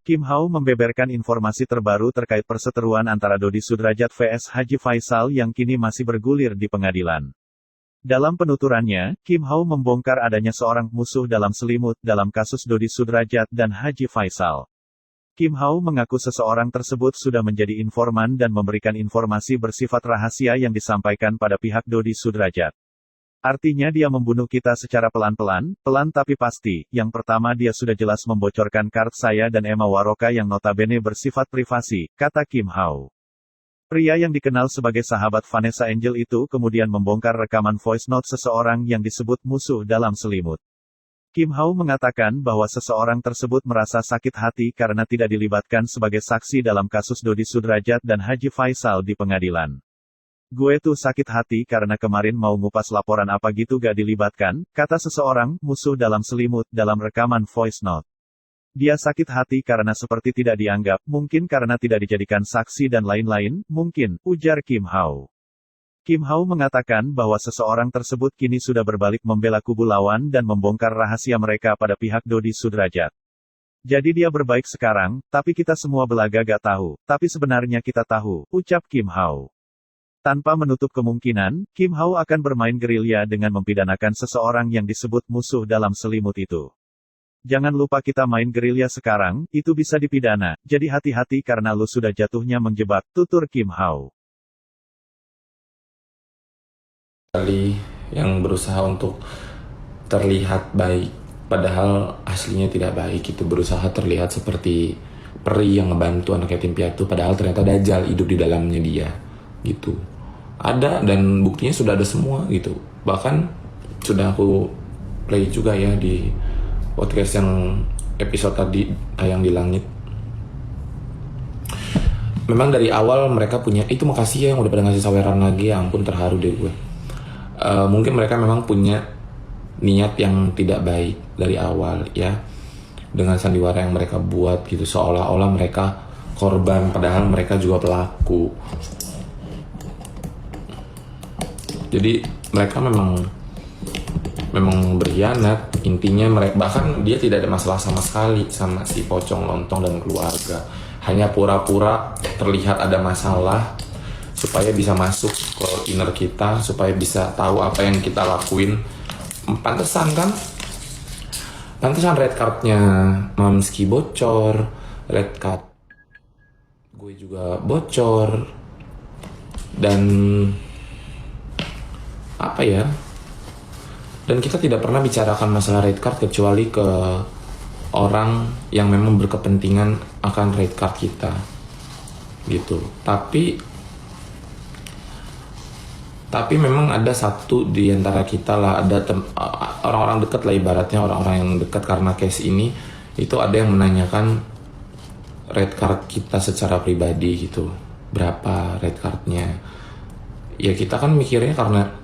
Kim Hao membeberkan informasi terbaru terkait perseteruan antara Dodi Sudrajat vs Haji Faisal yang kini masih bergulir di pengadilan. Dalam penuturannya, Kim Hao membongkar adanya seorang musuh dalam selimut dalam kasus Dodi Sudrajat dan Haji Faisal. Kim Hao mengaku seseorang tersebut sudah menjadi informan dan memberikan informasi bersifat rahasia yang disampaikan pada pihak Dodi Sudrajat. Artinya dia membunuh kita secara pelan-pelan, pelan tapi pasti. Yang pertama dia sudah jelas membocorkan kart saya dan Emma Waroka yang notabene bersifat privasi, kata Kim Hao. Pria yang dikenal sebagai sahabat Vanessa Angel itu kemudian membongkar rekaman voice note seseorang yang disebut musuh dalam selimut. Kim Hao mengatakan bahwa seseorang tersebut merasa sakit hati karena tidak dilibatkan sebagai saksi dalam kasus Dodi Sudrajat dan Haji Faisal di pengadilan. Gue tuh sakit hati karena kemarin mau ngupas laporan apa gitu gak dilibatkan, kata seseorang, musuh dalam selimut, dalam rekaman voice note. Dia sakit hati karena seperti tidak dianggap, mungkin karena tidak dijadikan saksi dan lain-lain, mungkin, ujar Kim Hao. Kim Hao mengatakan bahwa seseorang tersebut kini sudah berbalik membela kubu lawan dan membongkar rahasia mereka pada pihak Dodi Sudrajat. Jadi dia berbaik sekarang, tapi kita semua belaga gak tahu, tapi sebenarnya kita tahu, ucap Kim Hao. Tanpa menutup kemungkinan, Kim Hao akan bermain gerilya dengan mempidanakan seseorang yang disebut musuh dalam selimut itu. Jangan lupa kita main gerilya sekarang, itu bisa dipidana, jadi hati-hati karena lu sudah jatuhnya menjebak, tutur Kim Hao. Kali yang berusaha untuk terlihat baik, padahal aslinya tidak baik, itu berusaha terlihat seperti peri yang ngebantu anak yatim piatu, padahal ternyata dajjal hidup di dalamnya dia, gitu. Ada dan buktinya sudah ada semua gitu. Bahkan sudah aku play juga ya di podcast yang episode tadi tayang di langit. Memang dari awal mereka punya, itu makasih ya yang udah pada ngasih saweran lagi, ya ampun terharu deh gue. Mungkin mereka memang punya niat yang tidak baik dari awal ya, dengan sandiwara yang mereka buat gitu, seolah-olah mereka korban padahal mereka juga pelaku. Jadi mereka memang berkhianat. Intinya mereka, bahkan dia tidak ada masalah sama sekali sama si pocong lontong dan keluarga. Hanya pura-pura terlihat ada masalah supaya bisa masuk ke inner kita, supaya bisa tahu apa yang kita lakuin. Pantesan kan? Pantesan red cardnya Mamski bocor, red card gue juga bocor, dan apa ya, dan kita tidak pernah bicarakan masalah red card kecuali ke orang yang memang berkepentingan akan red card kita gitu. Tapi memang ada satu di antara kita lah, ada orang-orang dekat lah, ibaratnya orang-orang yang dekat karena case ini, itu ada yang menanyakan red card kita secara pribadi gitu, berapa red cardnya. Ya kita kan mikirnya karena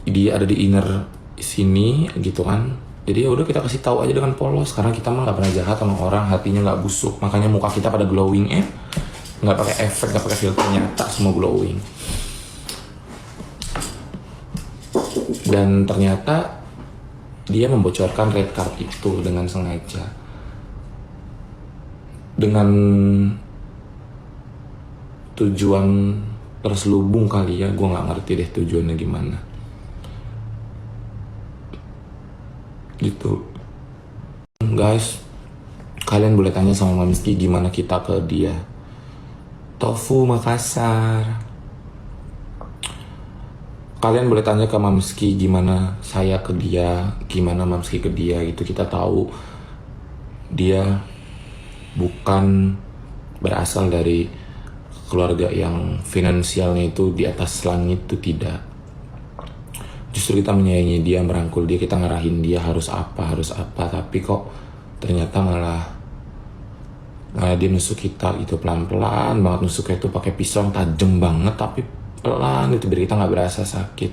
dia ada di inner sini gitu kan, jadi ya udah kita kasih tahu aja dengan polos, karena kita mah nggak pernah jahat sama orang, hatinya nggak busuk, makanya muka kita pada glowing, nggak pakai efek, nggak pakai filter, nyata semua glowing. Dan ternyata dia membocorkan red card itu dengan sengaja, dengan tujuan terselubung kali ya, gue nggak ngerti deh tujuannya gimana gitu. Guys, kalian boleh tanya sama Mamski gimana kita ke dia. Tofu Makassar, kalian boleh tanya ke Mamski gimana saya ke dia, gimana Mamski ke dia gitu. Kita tahu dia bukan berasal dari keluarga yang finansialnya itu di atas langit, itu tidak. Justru kita menyayangi dia, merangkul dia, kita ngarahin dia harus apa, tapi kok ternyata malah dia nusuk kita gitu, pelan-pelan banget nusuknya, itu pakai pisau yang tajam banget tapi pelan itu biar kita nggak berasa sakit.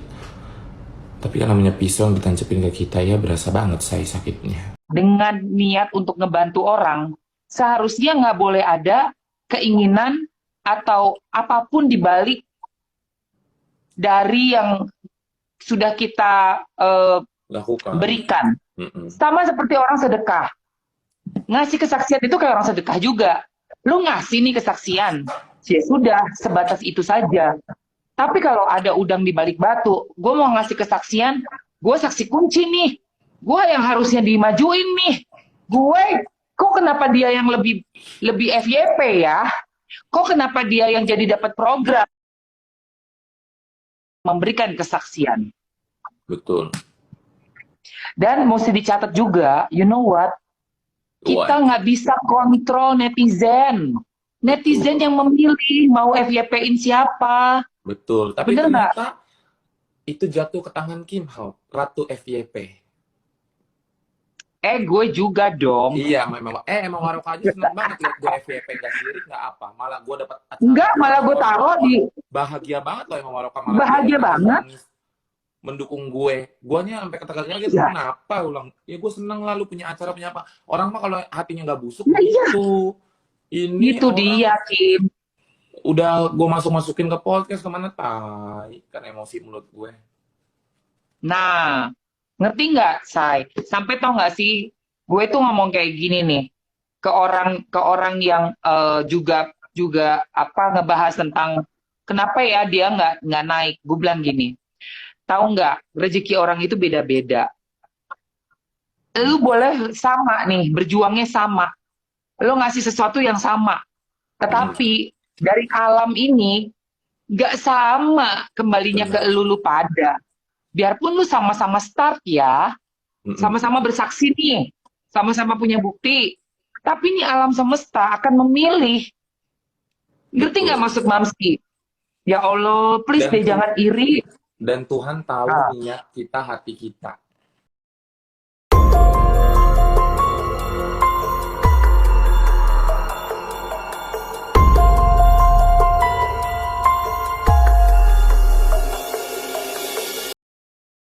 Tapi kan namanya pisau yang ditancepin ke kita ya berasa banget sakitnya. Dengan niat untuk ngebantu orang, seharusnya nggak boleh ada keinginan atau apapun dibalik dari yang sudah kita Lakukan. berikan. Sama seperti orang sedekah. Ngasih kesaksian itu kayak orang sedekah juga. Lu ngasih nih kesaksian, ya sudah, sebatas itu saja. Tapi kalau ada udang di balik batu, gue mau ngasih kesaksian, gue saksi kunci nih. Gue yang harusnya dimajuin nih. Gue, kok kenapa dia yang lebih FYP ya? Kok kenapa dia yang jadi dapat program memberikan kesaksian? Betul. Dan mesti dicatat juga, you know what? Kita nggak bisa kontrol netizen. Netizen yang memilih mau FYP-in siapa. Betul. Tapi Bener nggak? ternyata itu jatuh ke tangan Kim Hao, Ratu FYP. Gue juga dong. Iya, memang. Emang Waroka aja seneng banget liat gue FYP gak sirik nggak apa. Malah gue dapat Enggak, malah gue taruh di... Bahagia banget loh emang Waroka. Malah Bahagia banget. Mendukung gue. Guanya sampai kata-kata gitu, Ya. kenapa ulang? Ya gue seneng lah lu punya acara, punya apa. Orang mah kalau hatinya nggak busuk, Nah, iya. gitu. Ini Itu orang dia, Kim. udah gue masukin ke podcast kemana, tai. Kan emosi mulut gue. Nah, ngerti nggak, Say? Sampai tau nggak sih, gue tuh ngomong kayak gini nih ke orang yang juga ngebahas tentang kenapa ya dia nggak naik. Gue bilang gini, tahu nggak, rezeki orang itu beda-beda. Lu boleh sama nih, berjuangnya sama. Lu ngasih sesuatu yang sama, tetapi dari alam ini nggak sama kembalinya ke lu pada. Biarpun lu sama-sama start ya, sama-sama bersaksi nih, sama-sama punya bukti, tapi nih alam semesta akan memilih. Ngerti nggak maksud Mamski? Ya Allah, please deh jangan iri. Dan Tuhan tahu niat kita, hati kita.